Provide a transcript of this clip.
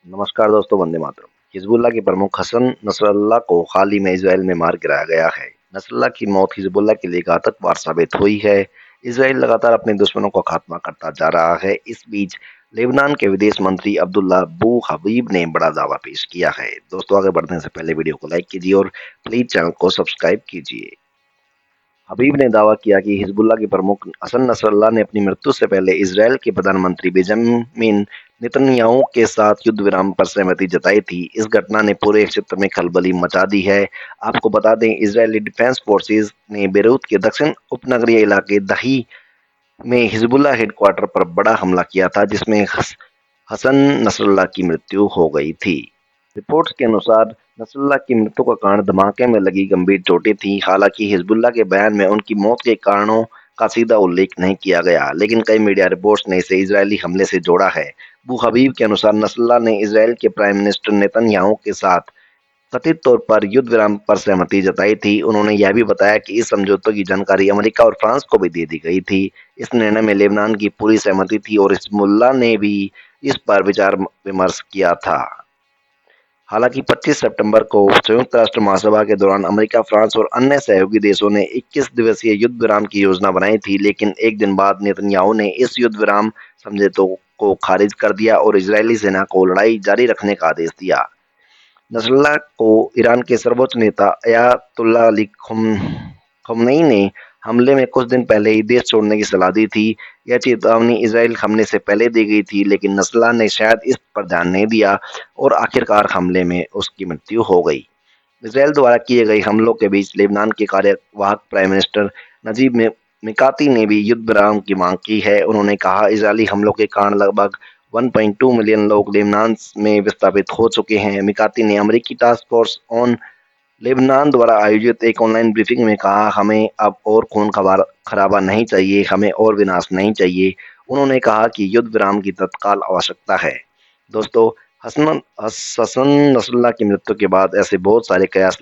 नमस्कार दोस्तों, वंदे मातरम। हिजबुल्लाह के प्रमुख हसन नसरल्लाह को हाल ही में इजरायल में मार गिराया गया है। नसरल्लाह की मौत हिजबुल्लाह के लिए घातक वार साबित हुई है। इजरायल लगातार अपने दुश्मनों का खात्मा करता जा रहा है। इस बीच लेबनान के विदेश मंत्री अब्दुल्ला अबू हबीब ने बड़ा दावा पेश किया है। दोस्तों, आगे बढ़ने से पहले वीडियो को लाइक कीजिए और प्लीज चैनल को सब्सक्राइब कीजिए। हबीब ने दावा किया कि हिजबुल्लाह के प्रमुख हसन नसरल्लाह ने अपनी मृत्यु से पहले इजरायल के प्रधानमंत्री बेंजामिन नेतन्याहू के साथ युद्ध विराम पर सहमति जताई थी। इस घटना ने पूरे क्षेत्र में खलबली मचा दी है। आपको बता दें, इजरायली डिफेंस फोर्सेस ने बेरूत के दक्षिण उपनगरीय इलाके दही में हिजबुल्लाह हेडक्वार्टर पर बड़ा हमला किया था, जिसमें हसन नसरल्लाह की मृत्यु हो गई थी। रिपोर्ट्स के अनुसार नसरल्लाह की मृत्यु का कारण धमाके में लगी गंभीर चोटें थीं। हालांकि हिजबुल्लाह के बयान में उनकी मौत के कारणों का सीधा उल्लेख नहीं किया गया, लेकिन कई मीडिया रिपोर्ट्स ने इसे इजरायली हमले से जोड़ा है। अबू हबीब के अनुसार नसरल्लाह ने इजरायल के प्राइम मिनिस्टर नेतन्याहू के साथ कथित तौर पर युद्ध विराम पर सहमति जताई थी। उन्होंने यह भी बताया कि इस समझौते की जानकारी अमेरिका और फ्रांस को भी दे दी गई थी। इस निर्णय में लेबनान की पूरी सहमति थी और हिजबुल्लाह ने भी इस पर विचार विमर्श किया था। हालांकि 25 सितंबर को संयुक्त राष्ट्र महासभा के दौरान अमेरिका, फ्रांस और अन्य सहयोगी देशों ने 21 दिवसीय युद्ध विराम की योजना बनाई थी, लेकिन एक दिन बाद नेतन्याहू ने इस युद्ध विराम समझौते को खारिज कर दिया और इजरायली सेना को लड़ाई जारी रखने का आदेश दिया। नसरल्लाह को ईरान के सर्वोच्च नेता अयातुल्लाह अली खमेनी ने हमले में कुछ दिन पहले ही देश छोड़ने की सलाह दी थी। यह चेतावनी इजरायल हमले से पहले दी गई थी, लेकिन नसरल्लाह ने शायद इस पर ध्यान नहीं दिया और आखिरकार हमले में उसकी मृत्यु हो गई। इजरायल द्वारा किए गए हमलों के बीच लेबनान के कार्यवाहक प्राइम मिनिस्टर नजीब मिकाती ने भी युद्ध विराम की मांग की है। उन्होंने कहा, इजरायली हमलों के कारण लगभग 1.2 मिलियन लोग लेबनान में विस्थापित हो चुके हैं। मिकाती ने अमेरिकी टास्क फोर्स ऑन लेबनान द्वारा आयोजित एक ऑनलाइन ब्रीफिंग में कहा, हमें अब और खून खराबा नहीं चाहिए, हमें और विनाश नहीं चाहिए। उन्होंने कहा कि युद्ध विराम की तत्काल आवश्यकता है। दोस्तों, हसन नसरल्लाह की मृत्यु के बाद ऐसे बहुत सारे कयास